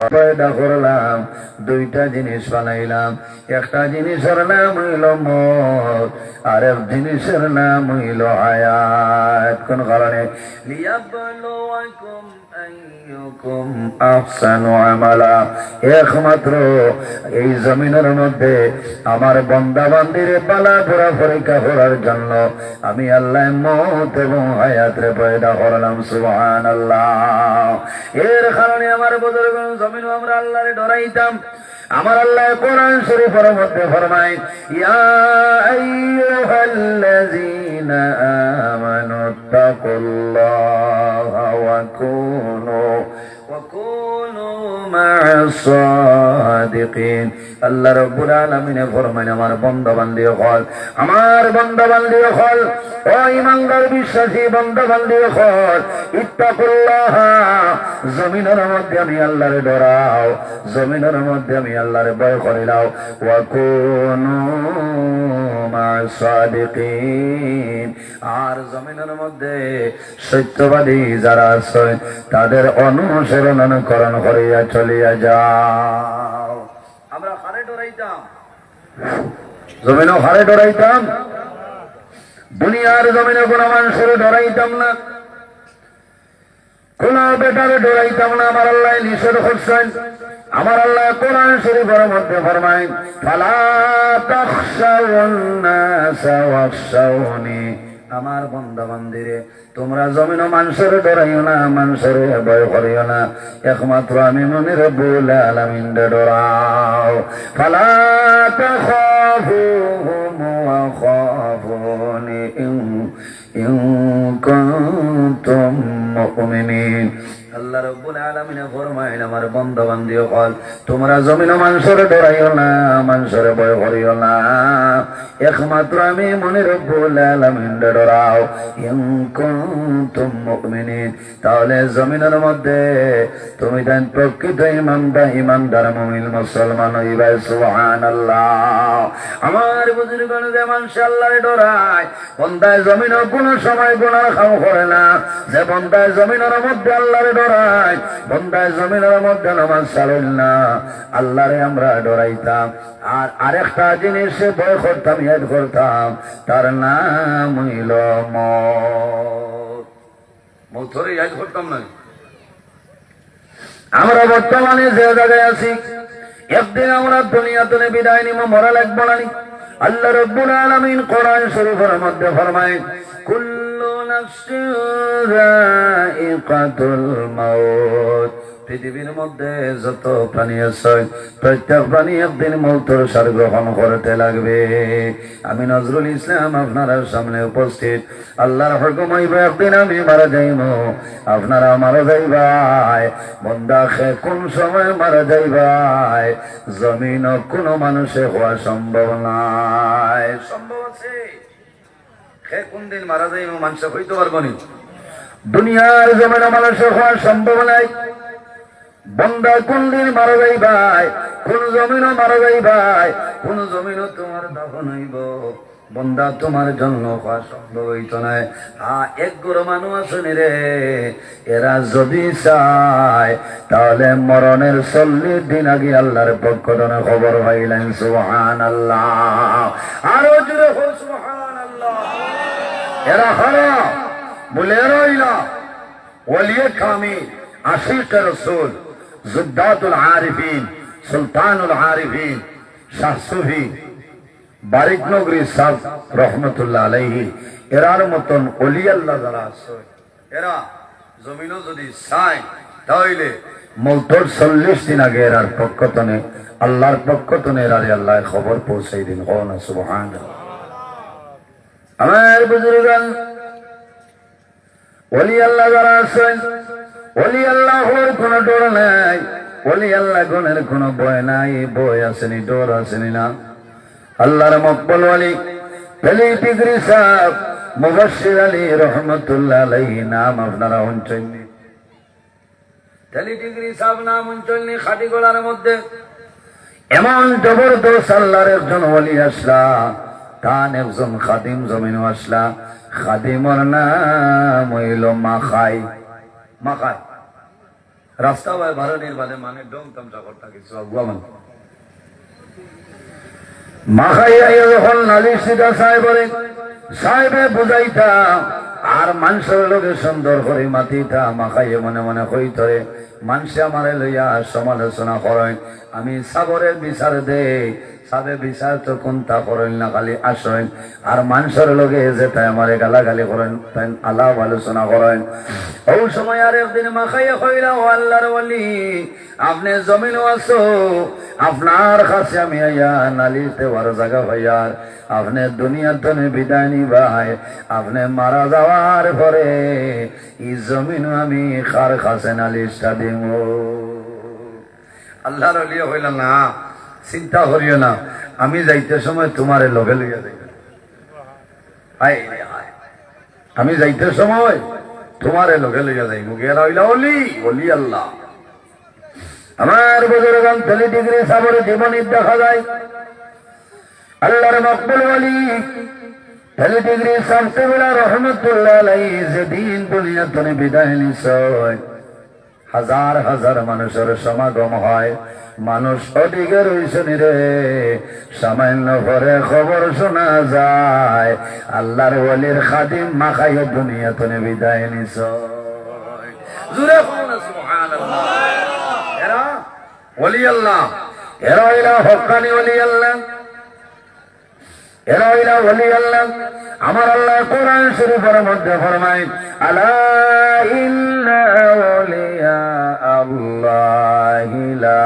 পয়দা করলাম, দুইটা জিনিস বানাইলাম। একটা জিনিসের নাম হইল মত, আর এক জিনিসের নাম হইল হায়াত। কোন কারণে? লিয়াবলুয়াকুম আইয়ুকুম আহসানু আমালা। একমাত্র এই জমিনের মধ্যে আমার বান্দা বান্দিরে পালা পুরা পরীক্ষা করার জন্য আমি আল্লাহ মত এবং হায়াতরে পয়দা করলাম। সুবহানাল্লাহ। এর কারণে আমার বুজুর্গ জমিন আমরা আল্লাহরে ডরাইতাম। আমার আল্লাহ কোরআন শরীফের মধ্যে ফরমায়, ইয়া আইয়ুহাল্লাযীনা আমানু তাকুল্লাহা ওয়া কুনু মা'আস সাদিকিন। আল্লাহ রাব্বুল আলামিন ফরমায়, আমার বান্দা বান্দি হল, আমার বান্দা বান্দি হল, ও ঈমানদার বিশ্বাসী বান্দা বান্দি হল, ইত্তাকুল্লাহ, জমিনের মধ্যে আমি আল্লাহরে ডরাও, জমিনের মধ্যে আমি আল্লাহরে ভয় করিলাও। ওয়া কুনু মা'আস সাদিকিন, আর জমিনের মধ্যে সত্যবাদী যারা আছে তাদের অনুসরণ অনুকরণ করিয়া চলিয়া যাও। আমরা হারে ডরাইতাম, জমিনও হারে ডরাইতাম, দুনিয়ার জমিনে কোন মানুষের ডরাইতাম না, কোন বেটারে ডরাইতাম না। আমার আল্লাহ নিষেধ করছেন। আমার আল্লাহ কোরআন শরীফের মধ্যে ফরমায়, ফালা তাখশাউন নাসা ওয়াখশাউনি। আমার বান্দা বান্দিরে, তোমরা জমিন মানুষের ডরাইও না, মানুষের ভয় করিও না, একমাত্র আমি মনে রব্বুল আলামিন ডরাও। ফালা তাখাফুহুম ওয়া খাফুনি ইন কুনতুম মুমিনিন। আল্লাহ রাব্বুল আলামিন ফরমায়েন, আমার বান্দা বান্দি হল, তোমরা জমিন মানুষের ডরাইও না, মানুষের ভয় করিও না, একমাত্র আমি মনে রব্বুল আলামিন ডরাও। ইন কুনতুম মুমিনিন, তাহলে জমিনের মধ্যে তুমি দেন প্রকৃত ইমানদার মুমিন মুসলমান হইবা। সুবহানাল্লাহ। আমার বুজুর্গণ যে মানুষ আল্লাহরে ডরায়, বান্দায় জমিন কোন সময় গুনাহ খাও করে না, যে বান্দায় জমিনের মধ্যে আল্লাহরে ডরায়, বান্দায় জমিনের মধ্যে নামাজ ছাড়েন না, আল্লাহরে আমরা ডরাইতাম। আর আরেকটা জিনিস ভয় করতাম, ইয়াদ করতাম, তার নাম হইল মত। মতরে ইয়াদ করতাম না। আমরা বর্তমানে যে জায়গায় আছি, একদিন আমরা দুনিয়াতে বিদায় নিব, মরা লাগবো না। আল্লাহ রাব্বুল আলামিন কোরআন শরীফের মধ্যে ফরমায়, কুল্লু নাফসিন যায়িকাতুল মাউত। পৃথিবীর মধ্যে যত প্রাণী আছে, প্রত্যেক প্রাণী একদিন মৌতের স্বাদ গ্রহণ করতে লাগবে। আমি নজরুল ইসলাম আপনারা সামনে উপস্থিত। আল্লাহর হুকুম হইবে, একদিন আমি মারা যাইব, আপনারা মারা যাইবাই। বন্দা খে কোন সময় মারা যাইবাই, জমিন কোন মানুষে হওয়া সম্ভব নাই। সম্ভব আছে? খে কোন দিন মারা যাইব মানুষ হইতে পারবো নি? দুনিয়ার জমিন মানুষে হওয়া সম্ভব নাই। বন্দা কোন দিন মারা যাইবাই, কোন জমিনও মারা যাইবাই, কোন জমিনও তোমার দাফন হইব, বন্দা তোমার জন্য হওয়া সম্ভব হইত নাই। এক গুরু মানুষ আছেন রে, এরা যদি চায় তাহলে মরণের 40 দিন আগে আল্লাহর পক্ষ থেকে খবর পাইলেন। সুবহানাল্লাহ। আরো জোরে বল সুবহানাল্লাহ। এরা হলো বলে রইলা ওলিয়ে কামিল, আশিক রাসূল, জুদ্দাতুল আরিফিন, সুলতানুল আরিফিন, শাহ সুফি বারিক নগরী সাহেব রহমতুল্লাহ আলাইহি, এরার মতন ওলি আল্লাহ যারা আছে, এরা জমিনও যদি চায় তাহলে মৌতের 40 দিন আগে এরার পক্ষ থেকে আল্লাহর পক্ষ থেকে এরারে আল্লাহ খবর পৌঁছাই দিন। না সুবহানাল্লাহ। আমার বুজুর্গান ওলি আল্লাহ যারা আছেন, ওলি আল্লাহর কোন ডর নাই, ওলি আল্লাহ গুণের কোন ভয় নাই। ভয় আসেনি, ডর আসেনি না। আল্লাহর মকবুল ওলি আলী টিগরি সাহেব মুবাশশির আলী রহমতুল্লাহ আলাইহি নাম আপনারা শুনছেননি? আলী টিগরি সাহেব নাম শুনছেননি? খাটিগোলার মধ্যে এমন জবরদস্ত আল্লাহর একজন ওলি আসলা, তান একজন খাদিম জমিনও আসলা। খাদিমর নাম হইল মাখাই। মাখাই রাস্তা হয় ভারণের বাদে মানে ডং তামসা করতে কিছু আগুয়া মানে মাখাইয়া যখন নালিশ সিধা সাহেবরে সাহেবে বুঝাইতা আর মানুষের লোকে সুন্দর করে মাতিতা মাখাইয়ে মনে মনে হইতরে মানুষে আমারে লইয়া সমালোচনা করেন আমি সাবরের বিচার দে সাবে বিচার তো কোনটা করেন না খালি আসেন আর মানুষের লোকে যে তাই আমারে গালাগালি করেন তাই আলাপ আলোচনা করেন ওই সময় আর একদিন মাখাইয়া কইলা ও আল্লাহর ওয়ালি আপনি জমিনও আছো আপনার কাছে আমি আইয়া নালিশ দেওয়ার জায়গা ভাইয়ার আপনি দুনিয়ার তনে বিদায় নিবাই আপনি মারা যাওয়ার পরে এই জমিন আমি কার কাছে নালিশটা দিব আল্লাহর ওলি হইল না চিন্তা করিও না আমি যাইতে সময় তোমারে লগে লইয়া যাই আমি যাইতে সময় তোমারে লগে লইয়া যাই মুখে হইলা অলি অলি আল্লাহ আমার বুজুর্গান তেলি ডিগ্রি সাবরে জীবনী দেখা যায় আল্লাহর মকবুল ওলি তেলি ডিগ্রি সামসেবুল্লাহ রহমতুল্লাহ আলাইহি যেদিন দুনিয়া থেকে বিদায় নিছয় হাজার হাজার মানুষের সমাগম হয় মানুষ ওদিকে রইছে রে সামান্য পরে খবর শোনা যায় আল্লাহর ওলির খাদিম মাখাইয়া দুনিয়া থেকে বিদায় নিছয় জোরে বলুন সুবহানাল্লাহ এরা ওলি আল্লাহ এরা হইলা হক্কানি ওলি আল্লাহ এরা হইলা ওলি আল্লাহ আমার আল্লাহ কোরআন শরীফের মধ্যে ফরমায় আলা ইন্না আউলিয়া আল্লাহি লা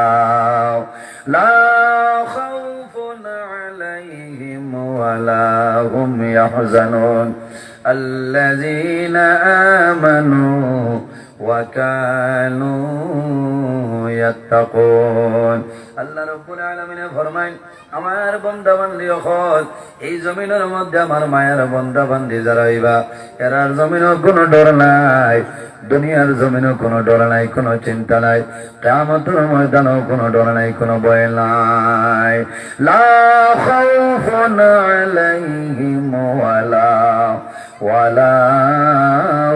খাউফুন আলাইহিম ওয়ালা হুম ইয়াহজানুন আল্লাযীনা আমানু ওয়া কানু ইয়াত্তাকুন আল্লাহ রাব্বুল আলামিন ফরমায় আমার বান্দা বান্দি হল এই জমিনের মধ্যে আমার মায়ের বান্দা বান্দি যারা হইবা এরার জমিনও কোনো ডর নাই দুনিয়ার জমিনও কোনো ডর নাই কোনো চিন্তা নাই কিয়ামতের ময়দানেও কোনো ডর নাই কোনো ভয় নাই লা খাউফুন আলাইহিম ওয়ালা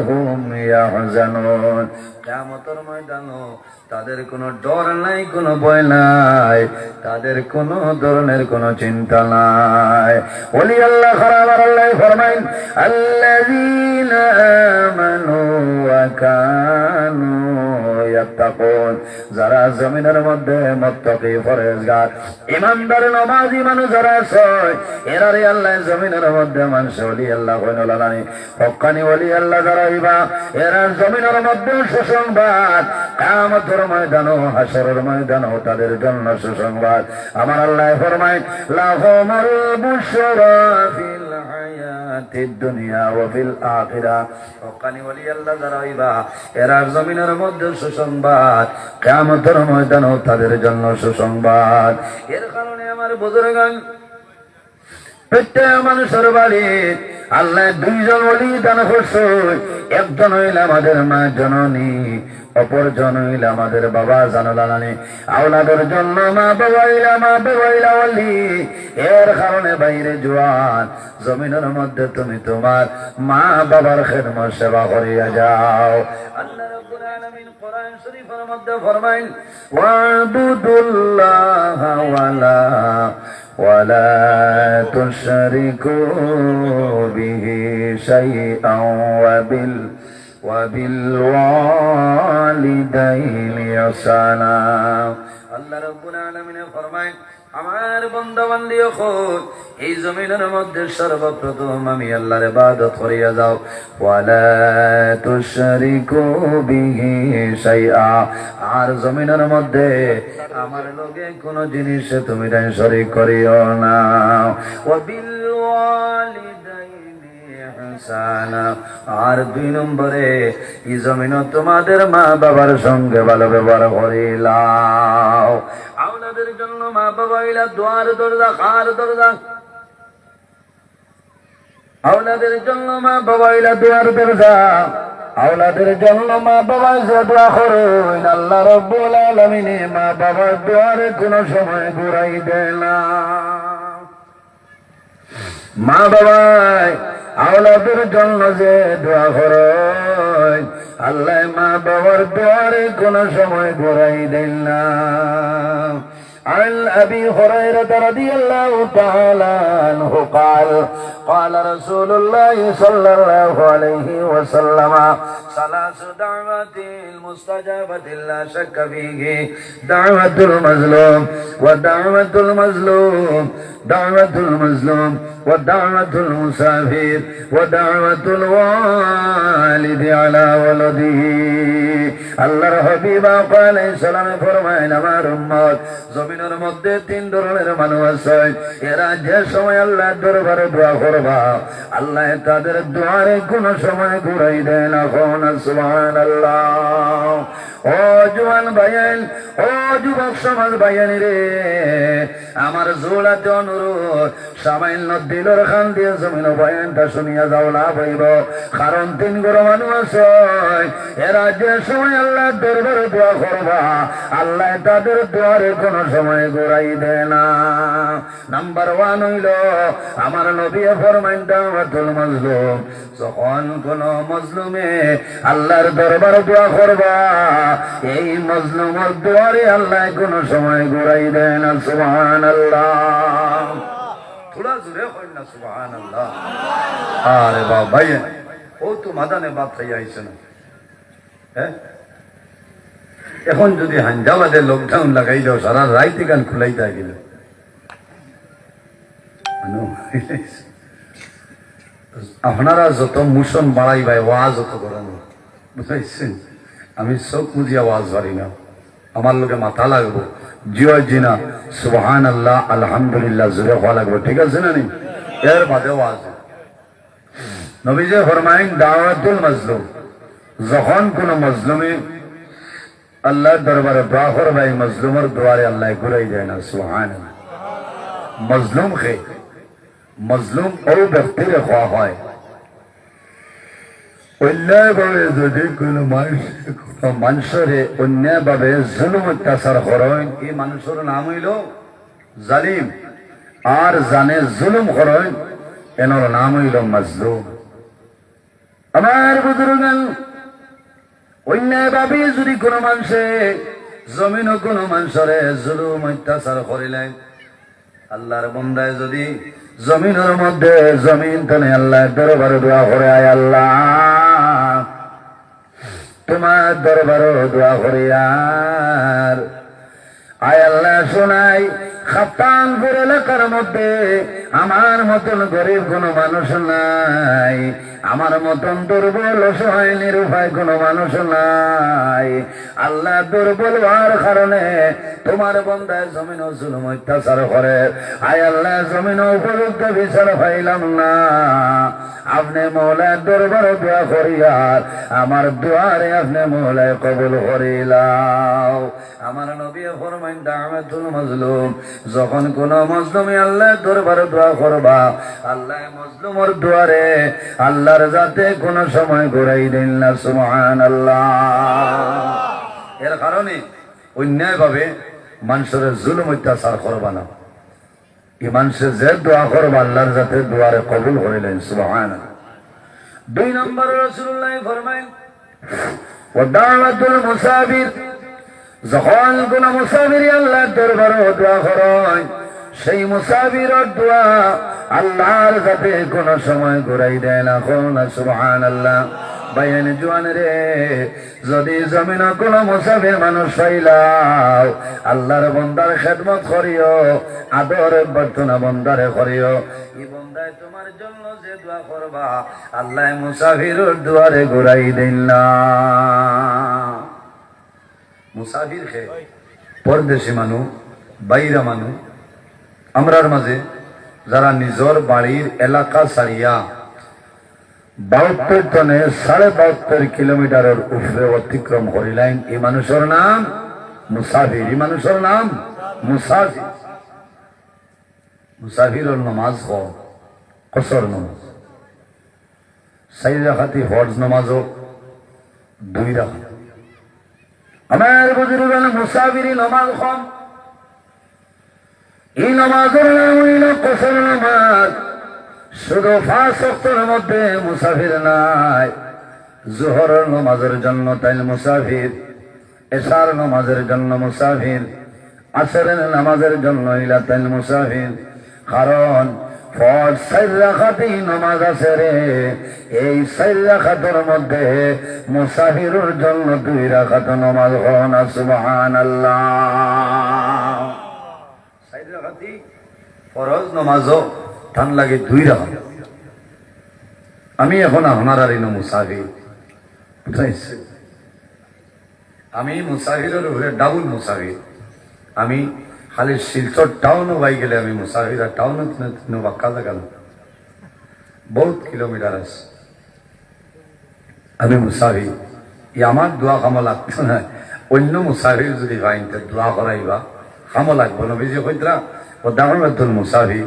হুম ইয়াহজানুন কিয়ামতের ময়দানেও তাদের কোনো ডর নাই কোনো ভয় নাই তাদের কোনো ধরনের কোনো চিন্তা নাই ওলি আল্লাহ খারাপ আল্লাহ ফরমাইন আল্লাযীনা আমানু ওয়া কানু ইয়াত্তাকুন যারা জমিনের মধ্যে মুত্তাকি পরহেজগার ঈমানদার নামাজি মানুষ যারা আছে এরারে আল্লাহ জমিনের মধ্যে মানুষ ওলি আল্লাহ কইনলা জানি হক্কানি ওলি আল্লাহ যারা হইবা এরা জমিনের মধ্যে সুসংবাদ কিয়ামতের ময়দানও হাশরের ময়দানও তাদের জন্য সুসংবাদ আমার আল্লাহ ফরমায় লাহুমুল বুশরা ফিল হায়াতিদ দুনিয়া ওয়া ফিল আখিরাহ হক্কানি ওলি আল্লাহ যারা হইবা এরা জমিনের মধ্যে সুসংবাদ কিয়ামতের ময়দানও তাদের জন্য সুসংবাদ এর কারণে আমার বুজুর্গান প্রত্যেক মানুষের বাড়ি আল্লাহ দুইজন ওলি দান করছে একজন হইল আমাদের মা জননী অপরজন হইল আমাদের বাবা জানুলানি আওলাদের জন্য মা বাবা ওলি এর কারণে বাইরে জোয়ান জমিনের মধ্যে তুমি তোমার মা বাবার খেদমত সেবা করিয়া যাও আল্লাহ রাব্বুল আলামিন কোরআন শরীফের মধ্যে ফরমাইন ওয়াবুদুল্লাহ ওয়ালা তুশরিকু বিহি শাইআন وبالوالدين إحسانا আল্লাহ রাব্বুল আলামিন ফরমায় আমার বান্দা বান্দি হল এই জমিনের মধ্যে সর্বপ্রথম আমি আল্লাহর ইবাদত করিয়া যাও ওয়ালা তুশরিকু বিহি শাইআ আর জমিনের মধ্যে আমার লগে কোনো জিনিস তুমি শরীক করিও না ওয়াবিল ওয়ালিদাইনি ইহসানা আর দুই নম্বরে এই জমিন তোমাদের মা বাবার সঙ্গে ভালো ব্যবহার করিলাও আওলাদের জন্য মা বাবা ইলা দুয়ার দরজা খার দরজা আওলাদের জন্য মা বাবা ইলা দুয়ার দরজা আওলাদের জন্য মা বাবা যে দোয়া করুন আল্লাহ রাব্বুল আলামিন মা বাবার দুয়ারে কোনো সময় ঘুরাই দেয় না মা বাবা আওলাদের জন্য যে দোয়া করেন, আল্লাহ মা বাবার দোয়ারে কোন সময় ঘোরাই দেন না। عن أبي هريرة رضي الله تعالى عنه قال قال رسول الله صلى الله عليه وسلم ثلاث دعوات المستجابة لا شك فيه دعوة المظلوم ودعوة المظلوم دعوة المظلوم ودعوة المسافر ودعوة الوالد على ولده আল্লাহর হাবিব আলাইহিস সালাম ফরমায়েন, আমার উম্মত জমিনের মধ্যে তিন ধরনের মানুষ আছে, এরা যে সময় আল্লাহর দরবারে দোয়া করবা আল্লাহ তাদের দোয়ারে কোন সময় ঘুরাই দেয় না। সুবহানাল্লাহ। ও জওয়ান ভাইয়েন, ও যুবক সমাজ ভাইয়েন রে, আমার জোড়াতে অনুরোধ, সামান্য দিলের খান দিয়ে জমিন বয়ানটা শুনিয়া যাও না বইব। কারণ তিন গরো মানুষ আছে, এরা যে সময় আল্লাহ দরবারে দোয়া করবা আল্লাহ তাদের দোয়ারে কোন সময় ঘুরাই দেয় না। নাম্বার ওয়ান হইল আমার নবী ফরমাইন দাওয়াতুল মাজলুম, যখন কোন মজলুমে আল্লাহর দরবারে দোয়া করবা এই মজলুমের দোয়ারে আল্লাহ কোন সময় ঘুরাই দেয় না। সুবহানাল্লাহ। थोड़ा जोरे কইন না সুবহানাল্লাহ। আরে বাবা ভাই, ও তো মাদানে বাত হই আইছে না। হ্যাঁ, এখন যদি হাঞ্জাবাদে লকডাউন লাগাই দাও সারা রাইতে গান খুলাই দেয় গেল, আপনারা যত মুসন বাড়াই ভাই ওয়াজ অত করানো বুঝাইছেন। আমি চোখ মুজিয়া ওয়াজ পারি না, আমার লোকে মাথা লাগবো জিয়া জিনা সুবহানাল্লাহ আলহামদুলিল্লাহ জোরে হওয়া লাগবে, ঠিক আছে না? নি এর বাদে ওয়াজ। নবীজি ফরমাইন দাওয়াতুল মাজলুম, যখন কোন মজলুমে আল্লাহর দরবারে দোয়া করবে এই মজলুমের দোয়ারে আল্লাহ ঘুরাই যায় না। সুবহানাল্লাহ। মজলুম খে মজলুম ও ব্যক্তির হওয়া হয়, অন্যায়ভাবে যদি কোন মানুষের অন্যায়ভাবে জুলুম অত্যাচার করেন এই মানুষের নাম হইল জালিম, আর জানে জুলুম করেন এনার নাম হইল মাজলুম। আমার বুজুর্গান, অন্যায়ভাবে যদি কোন মানুষে জমিন কোন মানুষের জুলুম অত্যাচার করিলেন, আল্লাহর বন্দায় যদি জমিনের মধ্যে জমিন টানে আল্লাহ দরবারে দোয়া করে, আয় আল্লাহ তোমার দরবারে দোয়া করে, আর আয় আল্লাহ শোনাই খাপ্তানপুর এলাকার মধ্যে আমার মতন গরিব কোন মানুষ নাই, আমার মতন দুর্বল অসহায় নিরুপায় কোন মানুষ নাই। আল্লাহ দুর্বল হওয়ার কারণে তোমার বন্দায় জমিন জুলুম অত্যাচার করে, আয় আল্লাহ জমিন উপযুক্ত বিচার পাইলাম না, আপনি মৌলার দরবারে দোয়া করিয়ার আমার দোয়ারে আপনি মৌলায় কবুল করিলাও। আমার নবী ফরমাইন দাওয়াতুল মাজলুম, যখন কোন মজলুমে আল্লাহ দরবারে দোয়া করবা আল্লাহ মজলুমের দুয়ারে আল্লাহর যাতে কোন সময় ঘুরাই দেন না। সুবহানাল্লাহ। এর কারণে অন্যায় ভাবে মানুষের জুলুম অত্যাচার করবা না, এই মানুষের যে দোয়া করবা আল্লাহর যাতে দুয়ারে কবুল করিলেন। সুবহানাল্লাহ। 2 নম্বর রাসূলুল্লাহ ফরমাইন ওয়া দাওয়াতুল মুসাফির, যখন কোন মুসাফির আল্লাহর দরবারে দোয়া করেন সেই মুসাফিরের দোয়া আল্লাহর যাতে কোন সময় ঘুরাই দেয় না। সুবহানাল্লাহ। বাইন জওয়ান রে, যদি জমিন কোন মুসাফির মানুষ পাইলাও আল্লাহর বন্দার খেদমত করিও, আদর বর্তনা বন্দারে করিও, এই বন্দায় তোমার জন্য যে দোয়া করবা আল্লাহ মুসাফিরের দুয়ারে ঘুরাই দেন না। মুসাফির খে পরদেশী মানুষ, বাইরা মানুষ, আমরার মাঝে যারা নিজের বাড়ির এলাকা ছাড়িয়া 72 টনে 72.5 কিলোমিটারের উপরে অতিক্রম করিলেন এই মানুষের নাম মুসাফির। এই মানুষের নাম মুসাফির। মুসাফিরের নামাজ হয় কসর নামাজ, 4 রাকাতি ফরজ নামাজ হোক 2 রাকাত। আমার বুজুর্গান মুসাফিরি নামাজ কম, এই নামাজের নাম হইল কসর নামাজ। শুধু 5 ওয়াক্তের মধ্যে মুসাফির নাই। জোহরের নামাজের জন্য তাই মুসাফির, এশার নামাজের জন্য মুসাফির, আসরের নামাজের জন্য ইলা তাই মুসাফির। কারণ ফরজ 4 রাকাতই নামাজ আছে রে, এই 4 রাকাতের মধ্যে মুসাফিরের জন্য 2 রাকাত নামাজ হয় না। সুবহানাল্লাহ। 4 রাকাতই ফরজ নামাজও টান লাগে 2 রাকাত। আমি এখন আপনার আর মুসাফির, বুঝাইছে? আমি মুসাফিরের উপরে ডাবল মুসাফির। আমি খালি শিলচর টাউনও বাই গেলে আমি মুসাফির, আর টাউনও বাক্কা জায়গা বহুত কিলোমিটার আছে। আমি মুসাফির, ই আমার দোয়া কামো লাগতো না। অন্য মুসাফির যদি ভাইতে দোয়া করাইবা কামো লাগবো না। বুঝে কইতরা ও দাওয়াতুল মুসাফির,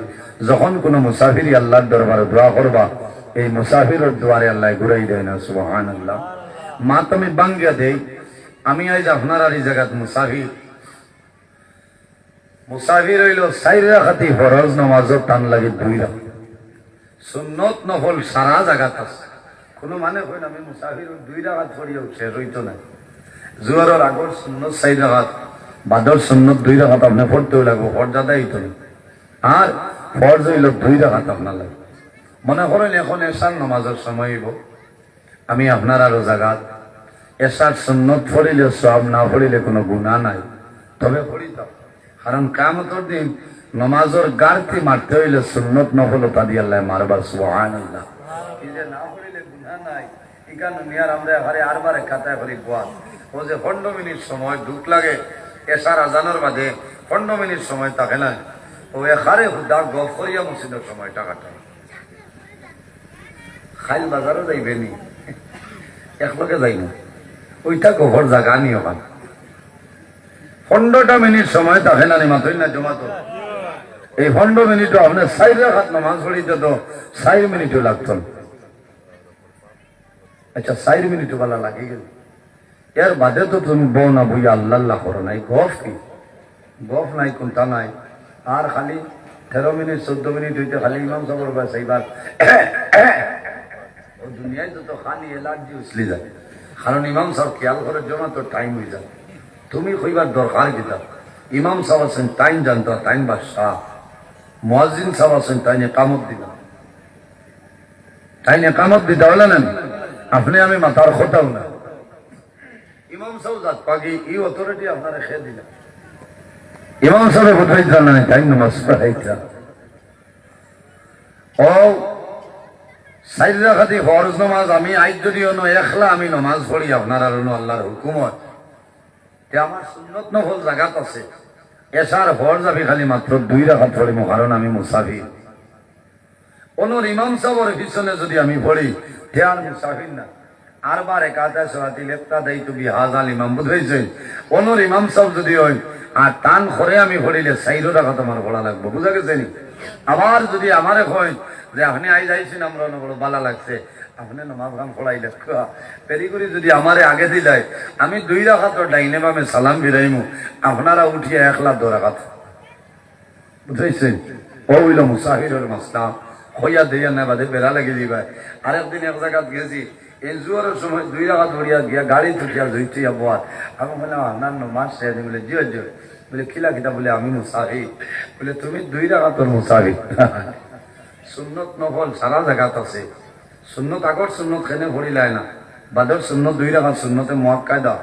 যখন কোনো মুসাফির আল্লাহর দরবারে দোয়া করবা, এই মুসাফিরের দোয়ারে আল্লাহ ঘুরাই দেয় না। সুবহানাল্লাহ। মা তুমি বাঙ্গিয়া দেই, আমি আজ আপনার আর এই জায়গাত মুসাফির। মুসাফির হইল 4 রাকাতই ফরজ নামাজও টান লাগে 2 রাকাত। সুন্নত নফল সারা জায়গাত আছে। কোনো মানে কইন আমি মুসাফির 2 রাকাত পড়িও শেষ হইতো না। জোহরের আগর সুন্নত 4 রাকাত, বাদর সুন্নত 2 রাকাত আপনি পড়তেও লাগবো, ফরজাদা হইতো না। আর ফরজ হইল 2 রাকাত আপনার লাগে। মনে করেন এখন এশার নামাজের সময় হইব, আমি আপনার আরো জায়গাত এশার সুন্নত পড়িলে সব, না পড়িলে কোনো গুনাহ নাই, তবে পড়িতাম। কারণ কিয়ামতের দিন নামাজের গারতি মারতে হইলে সুন্নত নফলতা দিয়ে আল্লাহ মারবার। সুবহানাল্লাহ। এই যে না পড়িলে গুনাহ নাই, এখানে মিয়ার আমরা হারে আরবারে খাতায় করি গোয়া। ও যে 15 মিনিট সময় ঢুক লাগে এশার আজানের বাদে, 15 মিনিট সময় থাকে না, ও এখারে হুদা গফ করিয়া মসজিদের সময়টা কাটায়। খাইল বাজারও যাইবে নি, একলগে যাই না, ওইটা গফর জায়গা নি। ওখানে 15টা মিনিট সময় থাকে না, মাত্রই না জমা তো। এই 15 মিনিটও আপনার 4 রাকাত নামাজ পড়িতে তো 4 মিনিটও লাগতো না। আচ্ছা 4 মিনিটও ভালো লাগে গেল, এর বাদে তো তুমি বউ না বই আল্লাহ আল্লাহ করো নাই। গফ কি গফ নাই, কোনটা নাই। আর খালি 13 মিনিট 14 মিনিট হইতে খালি ইমাম সাহেব বাস এইবার ও দুনিয়ায় তো খালি এলার্জি উছলি যায়। কারণ ইমাম সাহেব খেয়াল করার জন্য তো টাইম হয়ে যায়। তুমি কইবার দরকার কিতা, ইমাম সাহেব আছেন টাইম জানতো, টাইম বাদশাহ। মুয়াজ্জিন সাহেব আছেন টাইম একামত দিবা, টাইম একামত দিতে হলে না আপনি আমি মাথার খোটাও না। ইমাম সাহেব জাত পাকি এই অথরিটি আপনারা খেয়ে দিলেন। ইমাম সাহেব কোথায় জানা নেই টাইম নামাজ পড়াইতা। ও 4 রাকাতই ফরজ নামাজ আমি আজ যদি অন্য একলা আমি নামাজ পড়ি আপনার আর আল্লাহর হুকুমত, আমার সুন্নত নফল জায়গাত আছে। এশার ফরজ আমি খালি মাত্র 2 রাকাত পড়িব, কারণ আমি মুসাফির। ওনর ইমাম সাহেবের পিছনে যদি আমি পড়ি তে আর মুসাফির না। আরবার একাতা সলাতি লেপ্তা দেই তুমি হাজাল ইমাম বুঝাইছে। ওনর ইমাম সাহেব যদি হয় আর টান করে আমি পড়িলে 4 রাকাত আমার পড়া লাগবে, বুঝা গেছে নি? আবার যদি আমারে কয় যে আপনি আই যাইছেন আমরা বড় ভালো লাগছে, আপনি নামাজ গান পড়াইলে পেরি করে যদি আমারে আগে দিলাই, আমি 2 রাকাত ডাইনে বামে সালাম ফিরাইমু, আপনারা উঠিয়ে 1 লাখ 2 রাকাত, বুঝাইছেন? ও হইল মুসাফিরের মাসলা। হইয়া দিয়া না বাদে বেড়া লাগে দিবাই। আরেকদিন এক জায়গাত গেছি, এই জোয়ারের সময় 2 রাকাত ধরিয়া গিয়া গাড়ি তুটিয়া ধুইটিয়া বোয়ার। আমি বললাম আপনার নামাজ শেষ, বলে জিও জিও, বলে খিলা খিতা, বলে আমি মুসাফির। বলে তুমি 2 রাকাতের মুসাফির। সুন্নত নফল সারা জায়গাত আছে। সুন্নত আগর সুন্নত খেনে পড়িলায় না, বাদর সুন্নত 2 রাকাত সুন্নতে মুআক্কাদা,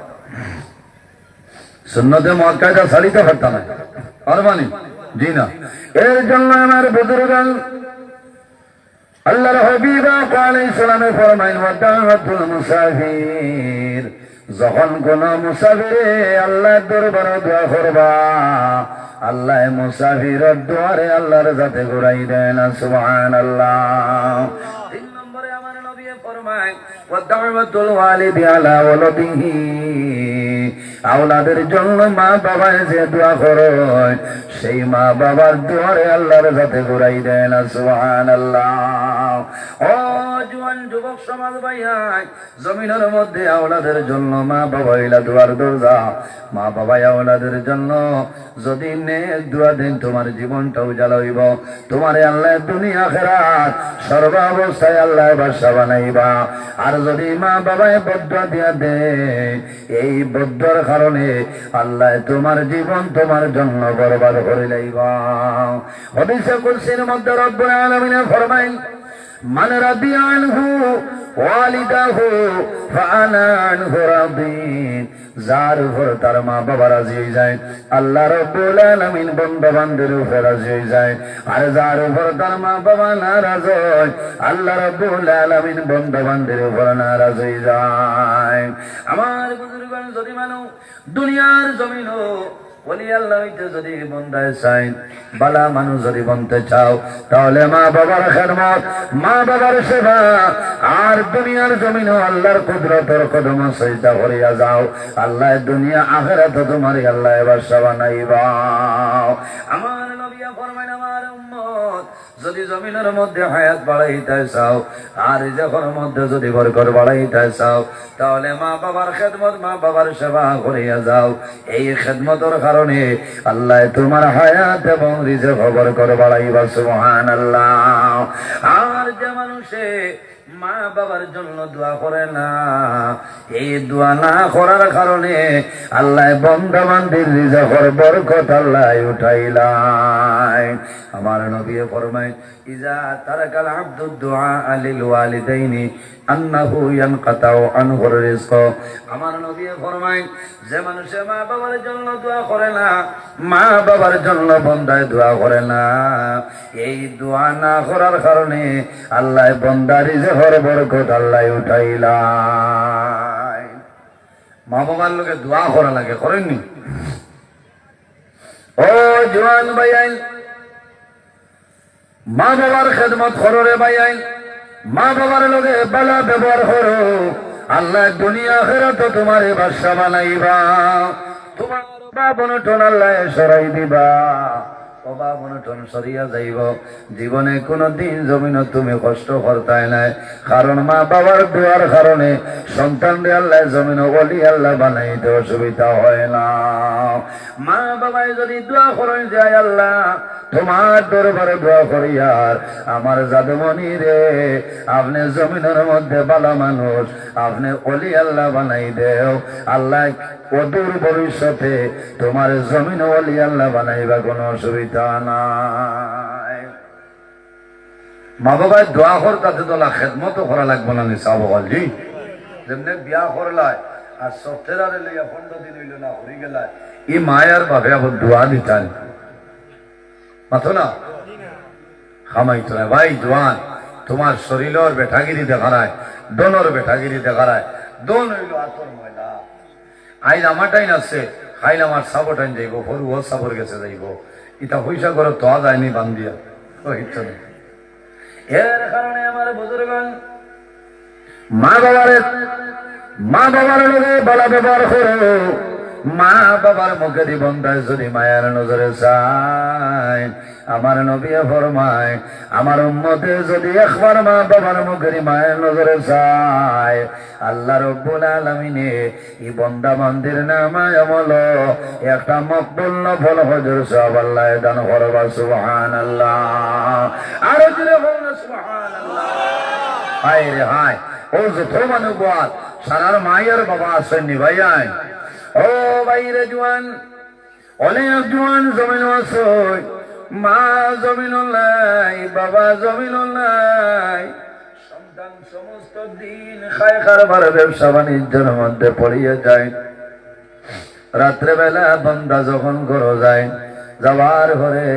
সুন্নতে মুআক্কাদা ছাড়িতে পারতাম না। আর মানে জি না। এর জন্য আমার বুজুর্গান আল্লাহর হাবিব আলাইহিস সালামে ফরমাইন ওয়াদাতুল মুসাফির, যখন কোন মুসাফিরে আল্লাহর দরবারে দোয়া করবা, আল্লাহ মুসাফিরের দুয়ারে আল্লাহর যাতে ঘুরাই দেন। সুবহানাল্লাহ। 3 নম্বরে আমার নবী ফরমায় ওয়াদাতুল ওয়ালিদি আলা ওয়ালাদিহি, আওলাদের জন্য মা বাবায় যে দোয়া করে সেই মা বাবার দোয়ারে আল্লাহর যাতে ঘুরাই দেন সুবহানাল্লাহ। ও জওয়ান যুবক সমাজ ভাইয়াই, জমিনের মধ্যে আওলাদের জন্য মা বাবা হইলা দোয়ার দরজা। মা বাবা আওলাদের জন্য যদি নেক দোয়া দেন তোমার জীবনটা উজালা হইব। তোমারে আল্লাহ দুনিয়া আখিরাত সর্বাবস্থায় আল্লাহ বাদশা বানাইবা। আর যদি মা বাবায় বদদুয়া দিয়া দে, এই বদদুয়ার কারণে আল্লাহ তোমার জীবন তোমার জন্য বরবাদ করে লাইবা। হাদিসে কুদসির মধ্যে রব্বুল আলামিন ফরমাইন, মান রাদিয়া আনহু ওয়ালিদাহু ফাআনা আনহু রাদিন। যার উপর তার মা বাবা রাজি হয়ে যায় আল্লাহ রাব্বুল আলামিন বান্দা বান্দার উপর রাজি হয়ে যায়। আর যার উপর তার মা বাবা নারাজ হয় আল্লাহ রাব্বুল আলামিন বান্দা বান্দার উপর নারাজ হয়ে যায়। আমার বুজুর্গগণ, যদি মানো দুনিয়ার জমিনও ওলি আল্লাহ হইতে যদি বন্দায় চাই, বালা মানুষ যদি বনতে চাও, তাহলে মা বাবার খেদমত, মা বাবার সেবা আর দুনিয়ার জমিনও আল্লাহর কুদরতের কদম সজদা করিয়া যাও। আল্লাহ দুনিয়া আখিরাত তোমারই আল্লাহ বাদশা বানাইবা। আমার নবী ফরমায়, আমার উম্মত যদি জমিনের মধ্যে হায়াত বাড়াইতে চাও আর যখন মধ্যে যদি বরকত বাড়াইতে চাও, তাহলে মা বাবার খেদমত, মা বাবার সেবা করিয়া যাও। এই খেদমতের কারণে আল্লাহ তোমার হায়াত এবং রিজক বরকত বাড়াইবা সুবহানাল্লাহ। আর যে মানুষে মা বাবার জন্য দোয়া করে না, এই দোয়া না করার কারণে আল্লাহ বান্দা বান্দির রিজকের বরকত আল্লাহ উঠাইলাই। আমার নবী ফরমায়, ইজা তারাকাল আব্দু দুআ লিল ওয়ালিদাইনি আন্নাহু ইয়ানকাতাউ আনহুর রিজক। আমার নবী ফরমায়, যে মানুষে মা বাবার জন্য দোয়া করে না, মা বাবার জন্য বান্দায় দোয়া করে না, এই দোয়া না করার কারণে আল্লাহ বান্দার রিজকের বরকত আল্লাহ উঠাইলাই। মা বাবার লোকে দোয়া করা লাগে, করেননি? ও জওয়ান ভাইয়াই, মা বাবার খেদমত করো রে ভাইয়াই, মা বাবার লোকে ভালো ব্যবহার করো। আল্লাহ দুনিয়া আখিরাত তোমার বাদশা বানাইবা। তোমার অভাব অনটন আল্লাহ সরাই দিবা। অভাব অনটন সরিয়া যাইব। জীবনে কোনদিন জমিন তুমি কষ্ট করতাই নাই, কারণ মা বাবার দোয়ার কারণে সন্তানরে আল্লাহ জমিন ওলি আল্লাহ বানাইতে অসুবিধা হয় না। মা বাবাই যদি দোয়া করেন যায়, আল্লাহ তোমার দরবারে দোয়া করি, আর আমার জাদুমণি রে আপনি জমিনের মধ্যে ভালো মানুষ, আপনি ওলি আল্লাহ বানাই দেও। আল্লাহ অদূর ভবিষ্যতে তোমার জমিন ওলি আল্লাহ বানাইবা, কোনো অসুবিধা নাই। মা বাবার দোয়া কর, তাতে তোলা খেদমতো করা লাগবো না। নিসাবজি যেমনি বিয়া করলায় আর সফটেরারে লইয়া 15 দিন হইল না হরি গেলায়, ই মায়ার বাপে আবার দোয়া দিতান মাথো না খামাইতো না। ভাই জোয়ান, তোমার শরীরের বেঠাগিরি দেখায়, দোনোর বেঠাগিরি দেখায়। দোন হইল আতর ময়লা। আইজ আমার টাইন আছে, খাইলে আমার সাবর টাইন যাইব, ফরু ও সাবর গেছে যাইব। ইটা পয়সা করে তো যায়নি বান্ধিয়া ইচ্ছা নেই। এর কারণে আমার বুজুর্গণ, মা বাবার লোকে বলা ব্যবহার করো। মা বাবার মুখে বন্ধায় যদি মায়ের নজরে চায়, আমার নবী ফরমায়, আমার উম্মতে যদি একবার মা বাবার মুখে মায়ের নজরে চায়, আল্লাহ রাব্বুল আলামিনে এই বান্দা বান্দির নামায় আমল একটা মকবুল নফল হজর সওয়াব আল্লাহ দান করবা সুবহানাল্লাহ। আর জোরে বলুন সুবহানাল্লাহ। হায় রে হায়, ও যত মানুষ বল সারার মায়ের বাবা আসেননি ভাইয়াই। ও ভাইরে জোয়ান, অনেক জোয়ান জমিন আছে, মা জমিন নাই, বাবা জমিন নাই, সন্তান সমস্ত দিন খায় কারবার ব্যবসা বাণিজ্যের মধ্যে পড়িয়ে যায়। রাত্রে বেলা বন্দা যখন ঘরে যায়, যাওয়ার ঘরে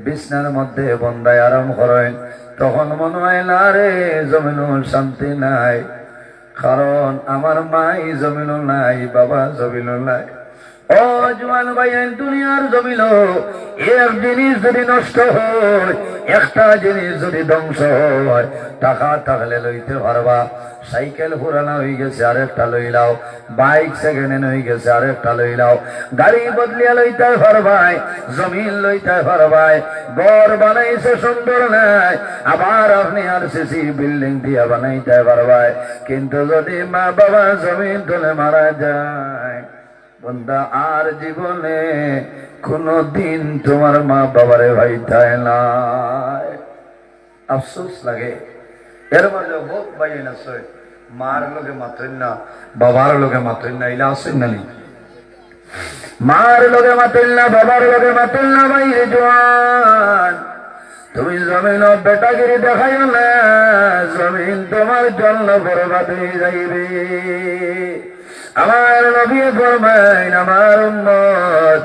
বিছনার মধ্যে বন্দায় আরাম করেন, তখন মনে হয় না রে জমিন শান্তি নাই, কারণ আমার মাই জমিন নাই, বাবা জমিন নাই, ও জওয়ান ভাইয়ের দুনিয়ার জমিল এক জিনিস যদি নষ্ট হয়, একটা জিনিস যদি ধ্বংস হয়, টাকা থাকলে লইতে পারবা, সাইকেল পুরানো হয়ে গেছে আরেকটা লইলাও, বাইক সেকেন্ড হ্যান্ড হয়ে গেছে আরেকটা লইলাও, গাড়ি বদলিয়া লইতে পারবাই, জমিন লইতে পারবাই, ঘর বানাইছে সুন্দর নাই, আবার আপনি আর সিসি বিল্ডিং দিয়া বানাইতে পারবাই, কিন্তু যদি মা বাবা জমিন তুলে মারা যায়, বন্ধা আর জীবনে কোনদিন তোমার মা বাবারে ভাইতায় নাই। আফসোস লাগে। এর মাঝে বহুত ভাই আছে মার লোকে মাত্রেন না, বাবার লোকে মাত্রেন না, ইলা আসেন না, মার লোকে মাত্রেন না, বাবার লোকে মাত্রেন না। ভাই জওয়ান, তুমি জমিন বেটাগিরি দেখাইও না, জমিন তোমার জন্য বরবাদ হয়ে যাইবে। আমার নবী ফরমাইন, আমার উম্মত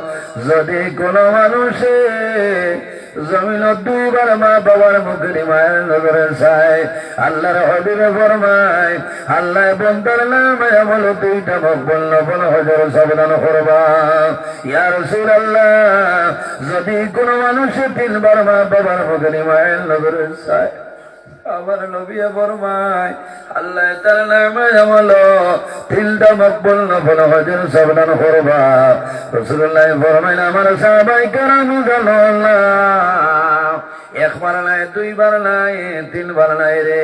যদি কোন মানুষে জমিন দুইবার মা বাবার মুখে মায়ের নজরে চায়, আল্লাহর হবিবে ফরমায় আল্লাহ বন্দার নামে আমল দুইটা মকবুল নফল হজর সাবধান করবা। ইয়া রাসূলুল্লাহ, যদি কোন মানুষে তিনবার মা বাবার মুখে মায়ের নজরে চায়, আমার নবী ফরমায় আল্লাহ তার নামে আমল তিনটা মকবুল নফল হজর সাবধান করবা। রাসূলুল্লাহ ফরমায় আমার সাহাবায়ে কেরাম জানো না, একবার নাই, দুইবার নাই, তিনবার নাই রে,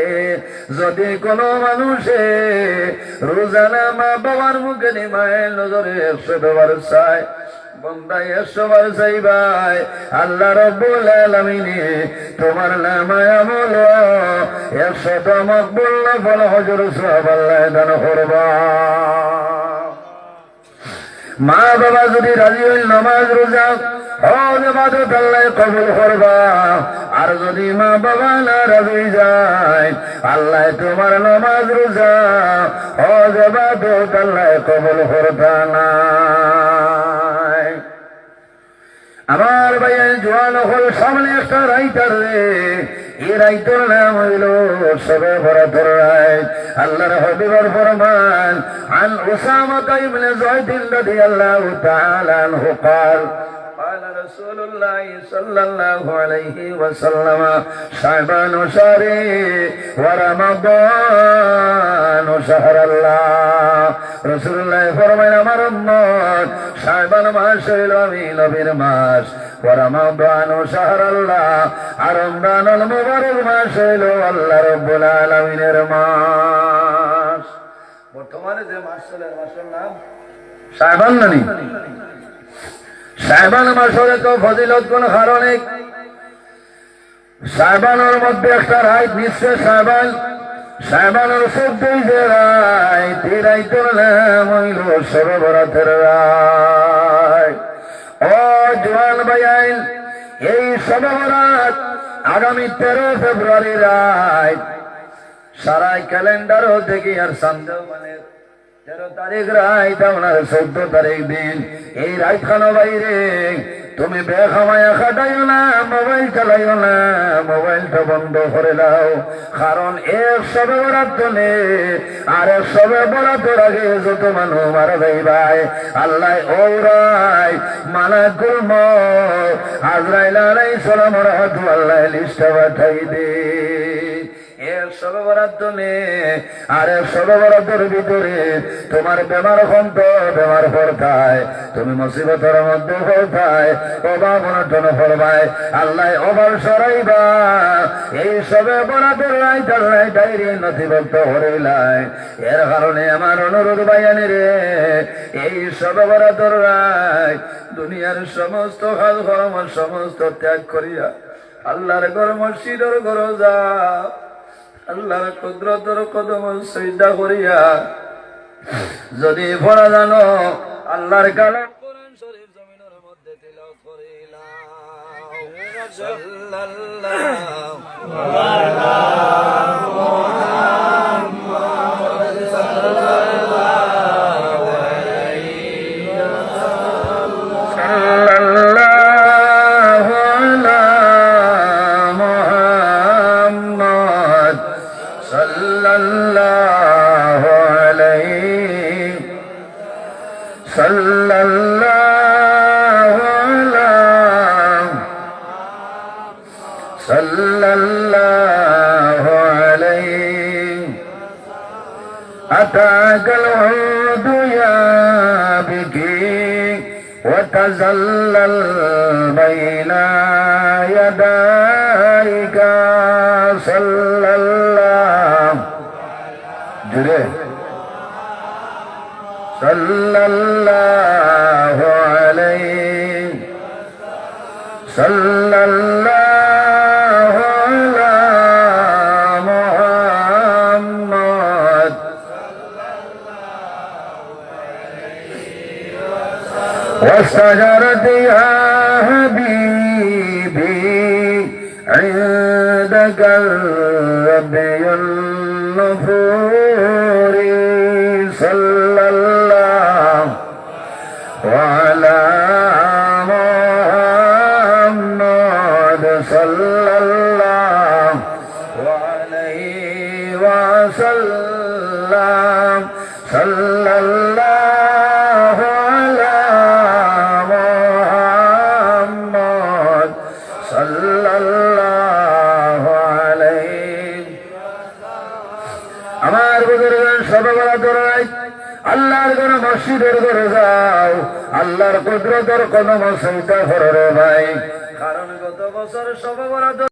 যদি কোন মানুষে রোজানা মা বাবার মুখে মায়ের নজরে 100 বার চায়, বন্দা 100 বার চাইবাই, আল্লাহ রাব্বুল আলামিন তোমার নামে আমল 100টা মকবুল নফল হজর সওয়াব আল্লাহ দান করবা। মা বাবা যদি রাজি হইল নামাজ রোজা হজ ইবাদত আল্লাহ কবুল করবা, আর যদি মা বাবা না রাজি যায়, আল্লাহ তোমার নামাজ রোজা হজ ইবাদত আল্লাহ কবুল করতা না। আমার ভাইয়ের জোয়ান হল সামনে একটা রাইতার রে, এই রাইতের নাম হইল শবে বরাতের রাত। আল্লাহর হাবিবের ফরমান, আন উসামা ইবনে যায়েদ রাদিয়াল্লাহু তাআলা আনহু قال قال رسول الله صلى الله عليه وسلم شعبان شهري ورمضان شهر الله। রাসূলুল্লাহ ফরমান আমার উম্মত, শাবান মাস হইল আমি নবীর মাস, রমাদান শাহর আল্লাহ, আর রমজানুল মুবারক মাস হইল আল্লাহ রাব্বুল আলামিনের মাস। বর্তমানে যে মাস চলে মাসের নাম শাবান নানি। শাবান মাসের তো ফজিলত কোন কারণে, শাবানের মধ্যে একটা রাত নিশ্চয় শাবান, শাবানের 14 যে রাত, এই রাতের নাম হইল শবে বরাতের রাত। ও জওয়ান ভাইয়াইন, এই শবে বরাত আগামী 13 ফেব্রুয়ারি রাত, সারা ক্যালেন্ডারও দেখি আর সন্দেহ মানে 13 তারিখ রাত, আপনার 14 তারিখ দিন, এই রাত খানো বাইরে তুমি বেখামায়া খাটাইও না, মোবাইল চালাইও না, মোবাইলটা বন্ধ করে দাও, কারণ এক শবে বরাত চলে, আর এক শবে বরাতের আগে যত মানুষ মারা যাইবাই আল্লাহ ওরাই মালাকুল মউত আজরাইল আলাইহিস সালাম রাহমাতুল্লাহ লিস্টে পাঠাই দে। এক শবে বরাত চলে, আর এক শবে বরাতের ভিতরে তোমার বেমার খন্ত বেমার পড়তায়, তুমি মুসিবতের মধ্যে পড়তায়, অভাব অনটন পড়বায়, আল্লাহ অভাব সরাইবা। এই শবে বরাতের রাত আল্লাহ ডায়েরি নথিভুক্ত করিলাই। এর কারণে আমার অনুরোধ ভাইয়ানি রে, এই শবে বরাতের রাত দুনিয়ার সমস্ত কাজ কর্ম সমস্ত ত্যাগ করিয়া আল্লাহর ঘর মসজিদের ঘর যা, আল্লাহর কুদরতের কদম সিজদা করিয়া যদি পড়া জানো, আল্লাহর কালাম কোরআন শরীফ জমিনের মধ্যে তিলাওয়াত করিলাম। সাল্লাল্লাহু আলাইহি মুহাম্মদ সাল্লাল্লাহু আলাইহি ওয়াসাল্লাম, সাল্লাল্লাহু আলা মুহাম্মদ সাল্লাল্লাহু আলাইহি সাল্লাল্লাহু أتاك العود يا بكي وتزلل بين يديك صلى الله صلى الله عليه صلى الله على محمد والشجرة يا حبيبي عندك الربي النفور صلى الله وعلى محمد صلى الله عليه وسلم صلى الله على محمد صلى الله عليه আমার বুজুর্গের সর্ববেলা দৌড়াই আল্লাহর কোন মসজিদের ঘরে যাও আল্লাহর কুদরতের কোন মসজিদে ঘরে ভাই কারণ গত বছর সর্ববেলা